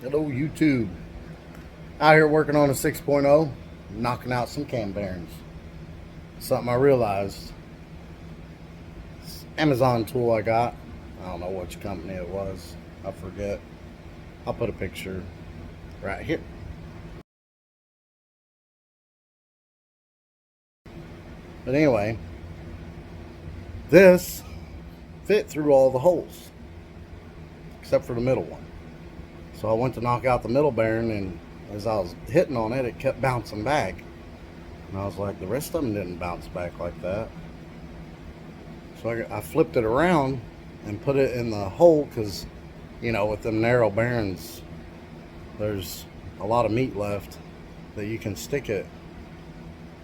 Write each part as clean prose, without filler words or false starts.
Hello YouTube. Out here working on a 6.0, knocking out some cam bearings. Something I realized. It's Amazon tool I got. I don't know which company it was. I forget. I'll put a picture right here. But anyway, this fit through all the holes except for the middle one. So I went to knock out the middle bearing, and as I was hitting on it, it kept bouncing back. And I was like, the rest of them didn't bounce back like that. So I flipped it around and put it in the hole because, you know, with them narrow bearings, there's a lot of meat left that you can stick it,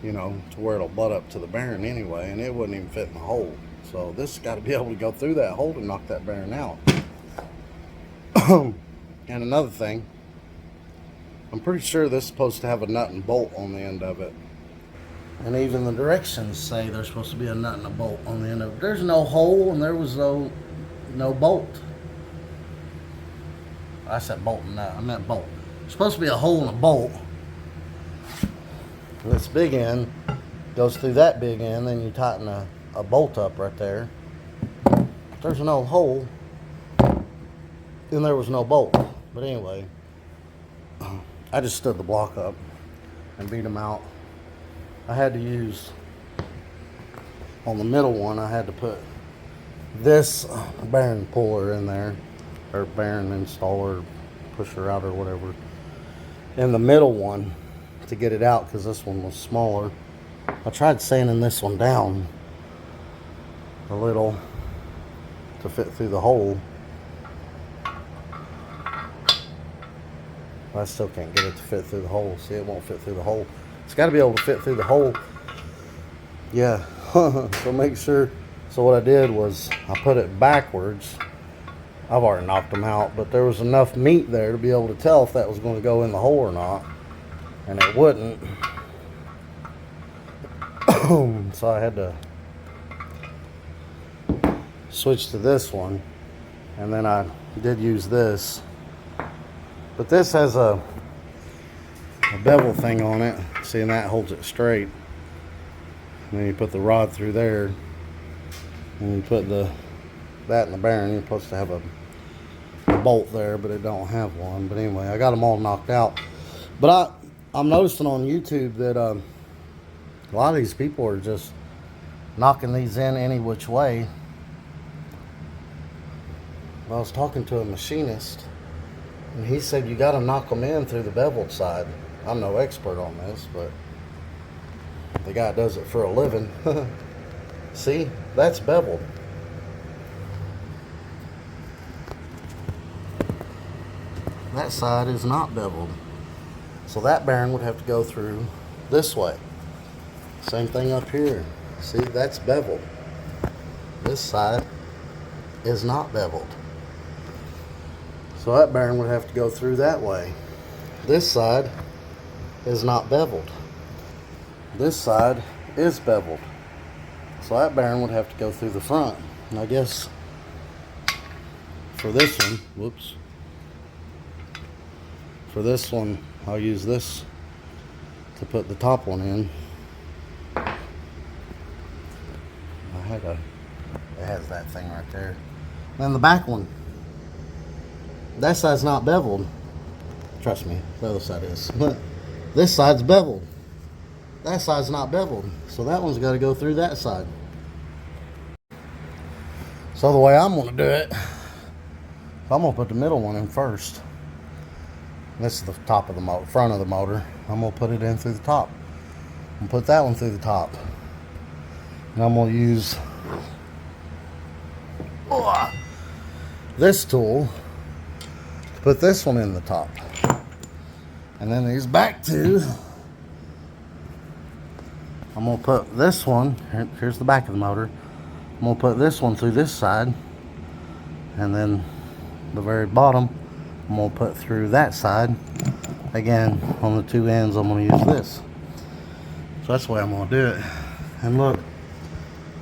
you know, to where it'll butt up to the bearing anyway, and it wouldn't even fit in the hole. So this has got to be able to go through that hole to knock that bearing out. And another thing, I'm pretty sure this is supposed to have a nut and bolt on the end of it. And even the directions say there's supposed to be a nut and a bolt on the end of it. There's no hole and there was no bolt. I said bolt and nut, I meant bolt. There's supposed to be a hole and a bolt. This big end goes through that big end, then you tighten a bolt up right there. There's no hole and there was no bolt. But anyway, I just stood the block up and beat them out. I had to use, on the middle one, I had to put this bearing puller in there, or bearing installer, pusher out or whatever, in the middle one to get it out because this one was smaller. I tried sanding this one down a little to fit through the hole. I still can't get it to fit through the hole. See, it won't fit through the hole. It's got to be able to fit through the hole. Yeah. So make sure. So what I did was I put it backwards. I've already knocked them out, but there was enough meat there to be able to tell if that was going to go in the hole or not. And it wouldn't. So I had to switch to this one. And then I did use this. But this has a bevel thing on it. See, and that holds it straight. And then you put the rod through there. And you put that in the bearing. You're supposed to have a bolt there, but it don't have one. But anyway, I got them all knocked out. But I'm noticing on YouTube that a lot of these people are just knocking these in any which way. I was talking to a machinist, and he said you got to knock them in through the beveled side. I'm no expert on this, but the guy does it for a living. See, that's beveled. That side is not beveled. So that bearing would have to go through this way. Same thing up here. See, that's beveled. This side is not beveled. So that bearing would have to go through that way. This side is not beveled. This side is beveled. So that bearing would have to go through the front. And I guess for this one, whoops. For this one, I'll use this to put the top one in. It has that thing right there. Then the back one, that side's not beveled. Trust me, the other side is. This side's beveled. That side's not beveled. So that one's got to go through that side. So the way I'm going to do it, I'm going to put the middle one in first. This is the top of the motor, front of the motor. I'm going to put it in through the top. I'm going to put that one through the top. And I'm going to use this tool to put this one in the top. And then these back two, I'm going to put this one, here's the back of the motor. I'm going to put this one through this side. And then the very bottom, I'm going to put through that side. Again, on the two ends, I'm going to use this. So that's the way I'm going to do it. And look,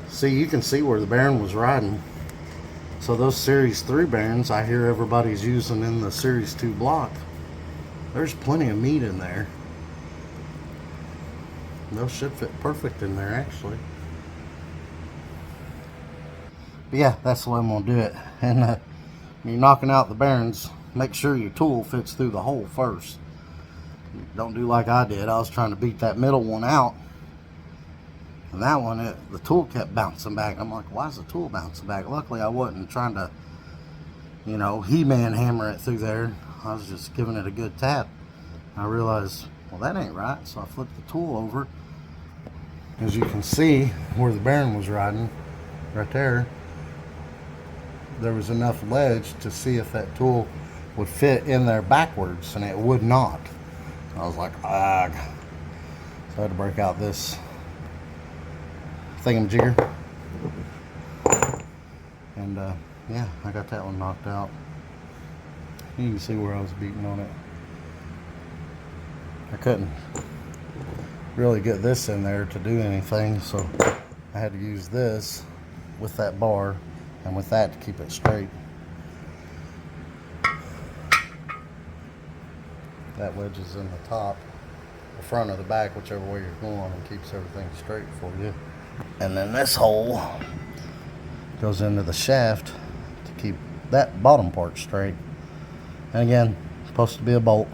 see, you can see where the bearing was riding. So those Series 3 bearings I hear everybody's using in the Series 2 block, there's plenty of meat in there. Those should fit perfect in there, actually. But yeah, that's the way I'm going to do it. And when you're knocking out the bearings, make sure your tool fits through the hole first. Don't do like I did. I was trying to beat that middle one out. And that one, the tool kept bouncing back. I'm like, why is the tool bouncing back? Luckily, I wasn't trying to, you know, He-Man hammer it through there. I was just giving it a good tap. I realized, well, that ain't right. So I flipped the tool over. As you can see, where the bearing was riding, right there, there was enough ledge to see if that tool would fit in there backwards, and it would not. I was like, ah. So I had to break out this thingamajigger. And yeah, I got that one knocked out. You can see where I was beating on it. I couldn't really get this in there to do anything, so I had to use this with that bar and with that to keep it straight. That wedge is in the top, the front or the back, whichever way you're going, and keeps everything straight for you. And then this hole goes into the shaft to keep that bottom part straight. And again, it's supposed to be a bolt,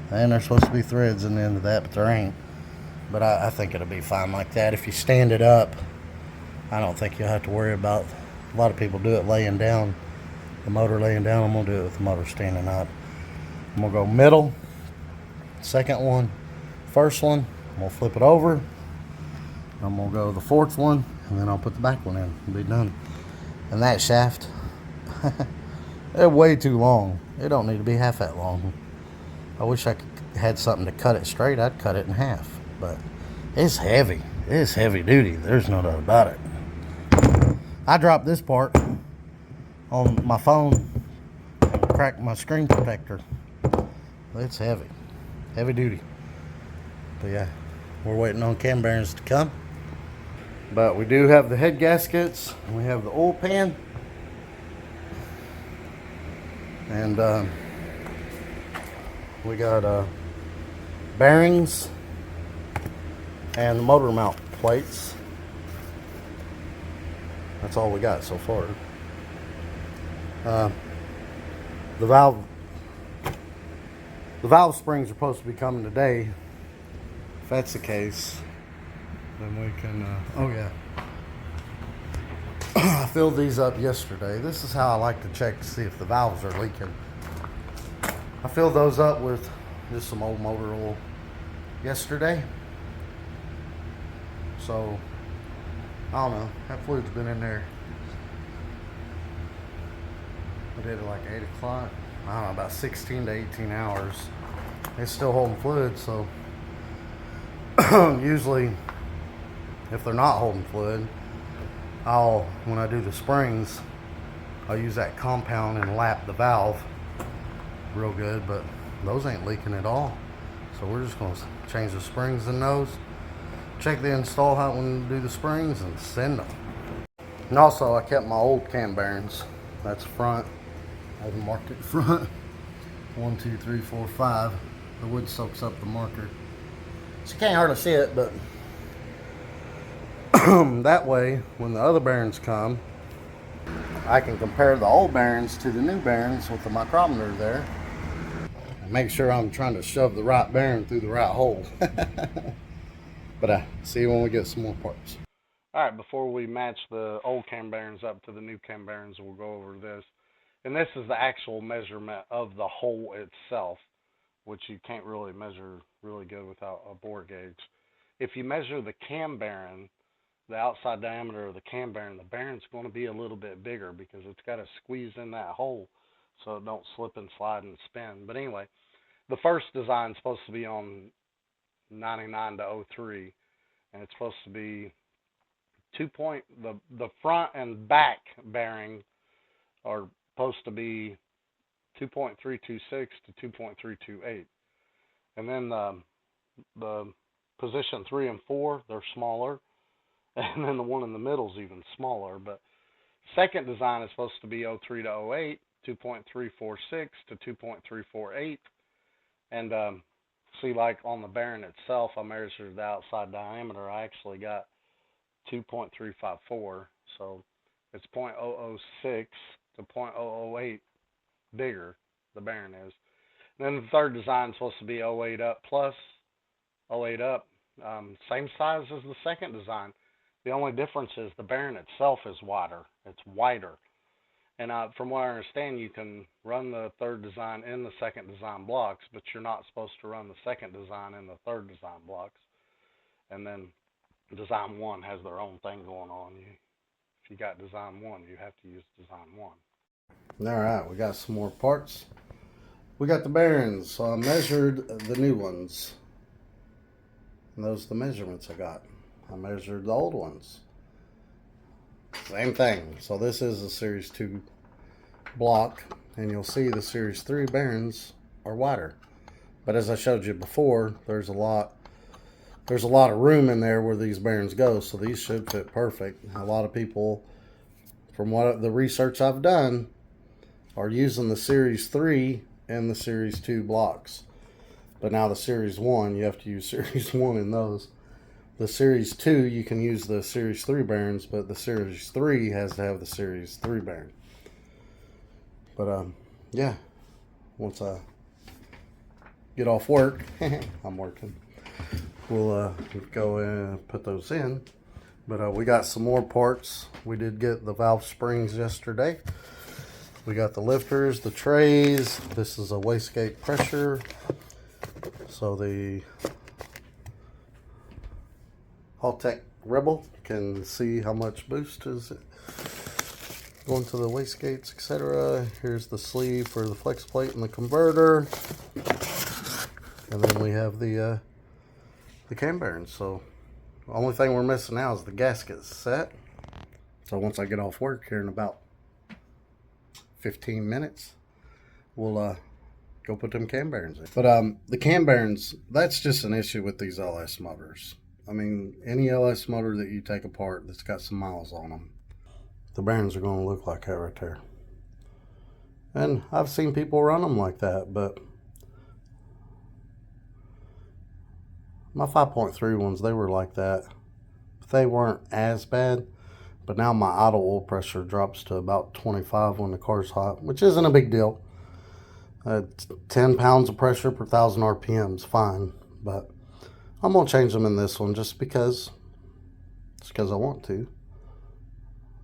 and there's supposed to be threads in the end of that, but there ain't. But I think it'll be fine like that. If you stand it up, I don't think you'll have to worry about. A lot of people do it laying down, the motor laying down. I'm gonna do it with the motor standing up. I'm gonna go middle, second one, first one. I'm gonna flip it over. I'm gonna go the fourth one, and then I'll put the back one in and be done. And that shaft, it's way too long. It don't need to be half that long. I wish I had something to cut it straight. I'd cut it in half, but it's heavy. It's heavy duty. There's no doubt about it. I dropped this part on my phone, cracked my screen protector. It's heavy. Heavy duty. But yeah, we're waiting on cam bearings to come. But we do have the head gaskets. We have the oil pan. And we got bearings and the motor mount plates. That's all we got so far. The valve springs are supposed to be coming today. If that's the case, then we can, oh yeah. I filled these up yesterday. This is how I like to check to see if the valves are leaking. I filled those up with just some old motor oil yesterday. So, I don't know, that fluid's been in there. I did it like 8 o'clock. I don't know, about 16 to 18 hours. It's still holding fluid, so usually if they're not holding fluid, when I do the springs, I'll use that compound and lap the valve real good, but those ain't leaking at all. So we're just gonna change the springs in those, check the install height when we do the springs, and send them. And also I kept my old cam bearings. That's front. I have marked it front. 1, 2, 3, 4, 5. The wood soaks up the marker, so you can't hardly see it, but that way when the other bearings come, I can compare the old bearings to the new bearings with the micrometer there and make sure I'm trying to shove the right bearing through the right hole. But see you when we get some more parts. Alright, before we match the old cam bearings up to the new cam bearings, we'll go over this. And this is the actual measurement of the hole itself, which you can't really measure really good without a bore gauge. If you measure the cam bearing, the outside diameter of the cam bearing, the bearing's going to be a little bit bigger because it's got to squeeze in that hole so it don't slip and slide and spin. But anyway, the first design is supposed to be on 99 to 03, and it's supposed to be the front and back bearing are supposed to be 2.326 to 2.328, and then the position 3 and 4, they're smaller. And then the one in the middle is even smaller. But Second design is supposed to be 03 to 08, 2.346 to 2.348. And see, like on the bearing itself, I measured the outside diameter. I actually got 2.354, so it's 0.006 to 0.008 bigger, the bearing is. And then the third design is supposed to be 08 up plus 08 up, same size as the second design. The only difference is the bearing itself is wider. It's wider. And from what I understand, you can run the third design in the second design blocks, but you're not supposed to run the second design in the third design blocks. And then design one has their own thing going on. If you got design one, you have to use design one. All right, we got some more parts. We got the bearings, so I measured the new ones. And those are the measurements I got. I measured the old ones. Same thing. So this is a Series 2 block, and you'll see the Series 3 bearings are wider. But as I showed you before, there's a lot of room in there where these bearings go, so these should fit perfect. A lot of people, from what the research I've done, are using the Series 3 and the Series 2 blocks. But now the Series 1, you have to use Series 1 in those. The Series 2, you can use the Series 3 bearings, but the Series 3 has to have the Series 3 bearing. But, yeah, once I get off work, I'm working, we'll go and put those in. But we got some more parts. We did get the valve springs yesterday. We got the lifters, the trays. This is a wastegate pressure. So the Vortec Rebel can see how much boost is going to the wastegates, etc. Here's the sleeve for the flex plate and the converter, and then we have the cam bearings. So the only thing we're missing now is the gasket set. So once I get off work here in about 15 minutes, we'll go put them cam bearings in. But the cam bearings, that's just an issue with these LS motors. I mean, any LS motor that you take apart that's got some miles on them, the bearings are going to look like that right there. And I've seen people run them like that, but my 5.3 ones, they were like that. They weren't as bad, but now my idle oil pressure drops to about 25 when the car's hot, which isn't a big deal. 10 pounds of pressure per 1,000 RPM is fine, but I'm going to change them in this one just because I want to.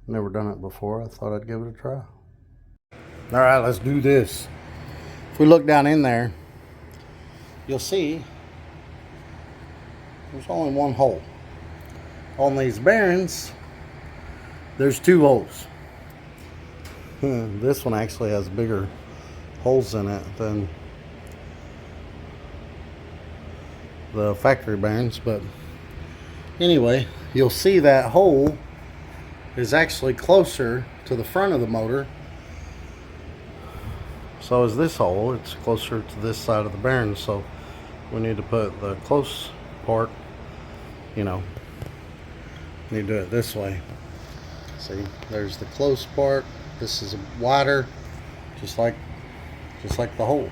Never done it before. I thought I'd give it a try. All right, let's do this. If we look down in there, you'll see there's only one hole. On these bearings, there's two holes. This one actually has bigger holes in it than the factory bearings, but anyway, you'll see that hole is actually closer to the front of the motor. So is this hole. It's closer to this side of the bearing, so we need to put the close part, you know, need to do it this way. See, there's the close part. This is wider, just like the hole.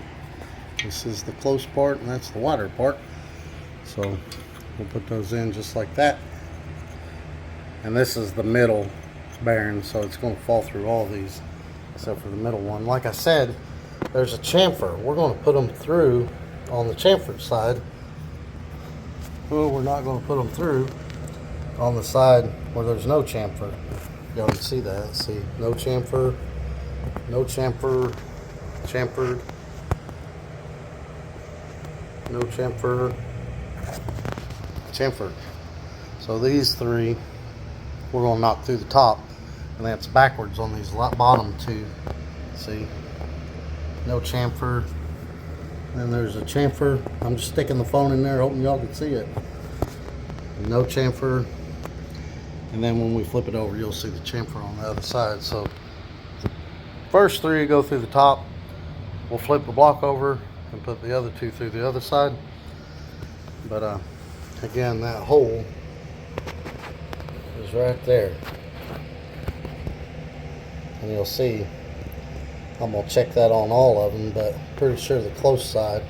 This is the close part, and that's the wider part. So we'll put those in just like that. And this is the middle bearing, so it's going to fall through all these except for the middle one. Like I said, there's a chamfer. We're going to put them through on the chamfered side. Well, we're not going to put them through on the side where there's no chamfer. Y'all can see that. See, no chamfer, no chamfer, chamfered, no chamfer, chamfered. So these three we're going to knock through the top, and that's backwards on these bottom two. See, no chamfer. Then there's a chamfer. I'm just sticking the phone in there hoping y'all can see it. No chamfer. And then when we flip it over, you'll see the chamfer on the other side. So first three go through the top. We'll flip the block over and put the other two through the other side. But again, that hole is right there. and you'll see I'm going to check that on all of them, but pretty sure the close side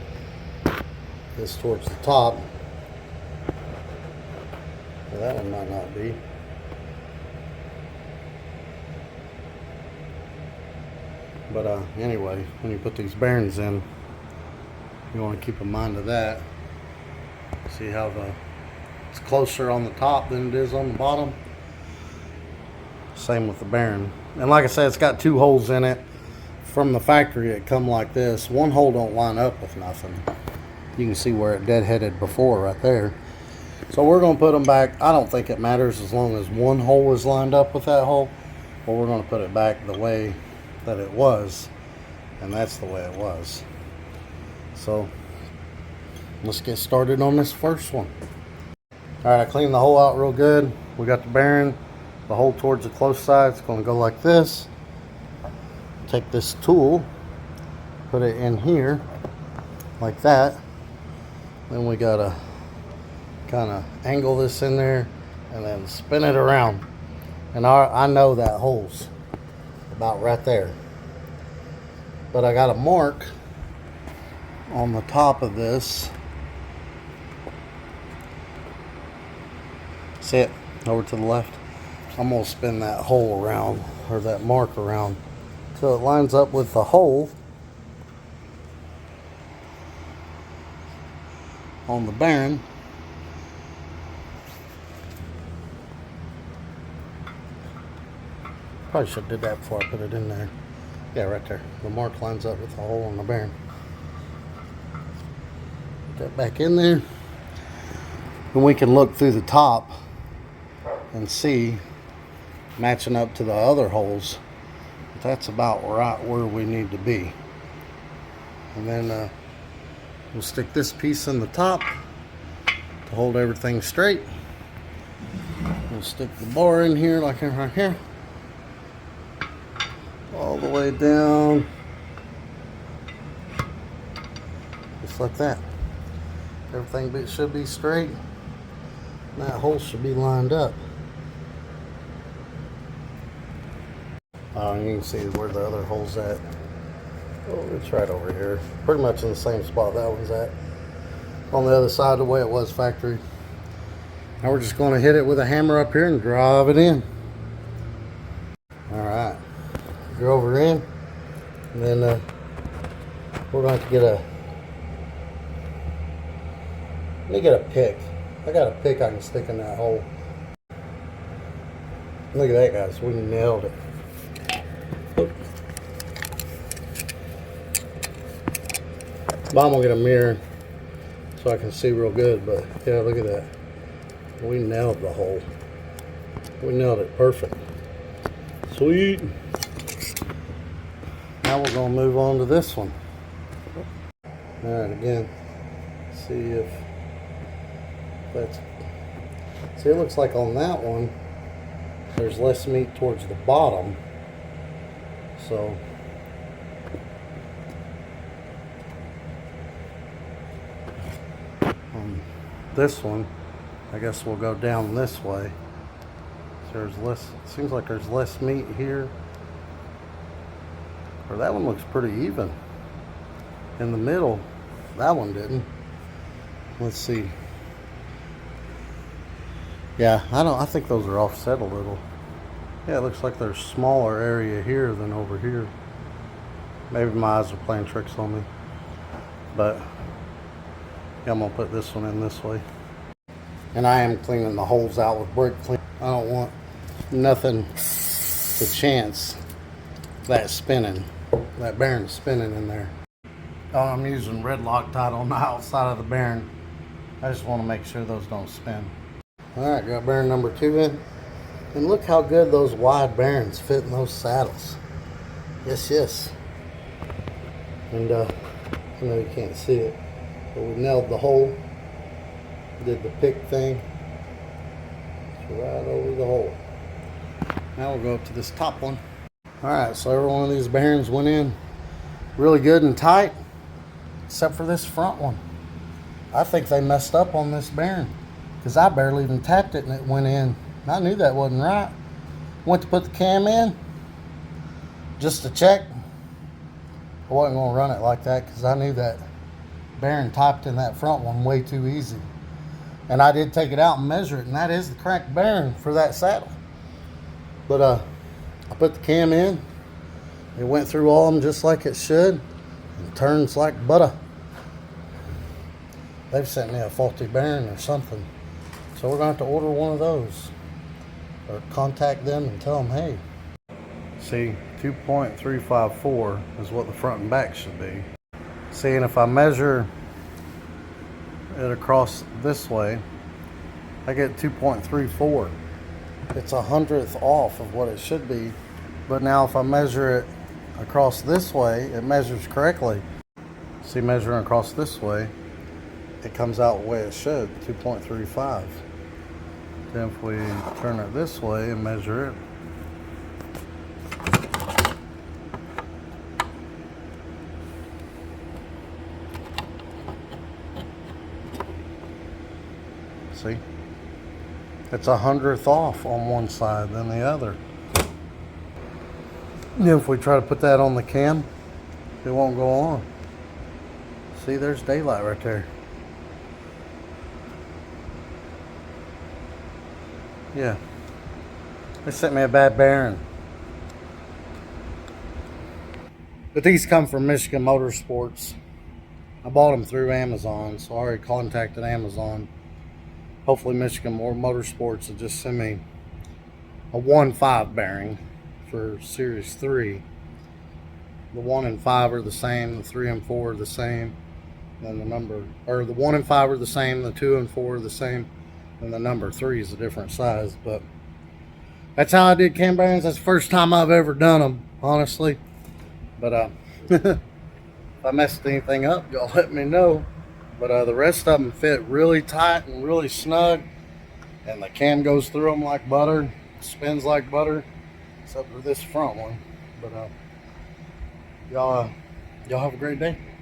is towards the top. Well, that one might not be. But anyway, when you put these bearings in, you want to keep in mind of that. See how it's closer on the top than it is on the bottom. Same with the bearing. And like I said, it's got 2 holes in it. From the factory, it come like this. One hole don't line up with nothing. You can see where it deadheaded before right there. So we're going to put them back. I don't think it matters as long as one hole is lined up with that hole. But we're going to put it back the way that it was, and that's the way it was. So let's get started on this first one. Alright, I cleaned the hole out real good. We got the bearing, the hole towards the close side. It's going to go like this. Take this tool, put it in here like that. Then we got to kind of angle this in there and then spin it around. And I know that hole's about right there, but I got a mark on the top of this. See it over to the left? I'm gonna spin that hole around, or that mark around, so it lines up with the hole on the bearing. Probably should have did that before I put it in there. Yeah, right there. The mark lines up with the hole on the bearing. Put that back in there. And we can look through the top and see, matching up to the other holes, that's about right where we need to be. And then we'll stick this piece in the top to hold everything straight. We'll stick the bar in here like right here. All the way down, just like that. Everything should be straight. And that hole should be lined up. You can see where the other hole's at. Oh, it's right over here. Pretty much in the same spot that one's at. On the other side, the way it was factory. Now we're just going to hit it with a hammer up here and drive it in. All right. Drove her in, and then we're going to have to get let me get a pick. I got a pick I can stick in that hole. Look at that, guys. We nailed it. But I'm going to get a mirror so I can see real good, but yeah, look at that. We nailed the hole. We nailed it perfect. Sweet. Now we're going to move on to this one. Alright, again, see if that's, see, it looks like on that one there's less meat towards the bottom, so on this one I guess we'll go down this way. So there's less, it seems like there's less meat here. Or that one looks pretty even. In the middle, that one didn't. Let's see. Yeah, I think those are offset a little. Yeah, it looks like there's smaller area here than over here. Maybe my eyes are playing tricks on me. But yeah, I'm gonna put this one in this way. And I am cleaning the holes out with brake clean. I don't want nothing to chance that spinning. That bearing spinning in there. Oh, I'm using red Loctite on the outside of the bearing. I just want to make sure those don't spin. Alright, got bearing number 2 in. And look how good those wide bearings fit in those saddles. Yes, yes. And I know you can't see it, but we nailed the hole. Did the pick thing. It's right over the hole. Now we'll go up to this top one. Alright, so every one of these bearings went in really good and tight, except for this front one. I think they messed up on this bearing, because I barely even tapped it and it went in. I knew that wasn't right. Went to put the cam in, just to check. I wasn't going to run it like that because I knew that bearing typed in that front one way too easy. And I did take it out and measure it, and that is the cracked bearing for that saddle. But I put the cam in. It went through all of them just like it should. It turns like butter. They've sent me a faulty bearing or something. So we're going to have to order one of those. Or contact them and tell them, hey. See, 2.354 is what the front and back should be. See, and if I measure it across this way, I get 2.34. It's 100th off of what it should be. But now if I measure it across this way, it measures correctly. See, measuring across this way, it comes out the way it should, 2.35. Then if we turn it this way and measure it, see, it's 100th off on one side than the other. And if we try to put that on the cam, it won't go on. See, there's daylight right there. Yeah, they sent me a bad bearing. But these come from Michigan Motorsports. I bought them through Amazon, so I already contacted Amazon. Hopefully Michigan Motorsports will just send me a 1.5 bearing for Series 3. The 1 and 5 are the same, the 3 and 4 are the same, and the 1 and 5 are the same, the 2 and 4 are the same, and the number 3 is a different size. But that's how I did cam bearings. That's the first time I've ever done them, honestly. But if I messed anything up, y'all let me know. But the rest of them fit really tight and really snug, and the cam goes through them like butter, spins like butter, except for this front one. But y'all have a great day.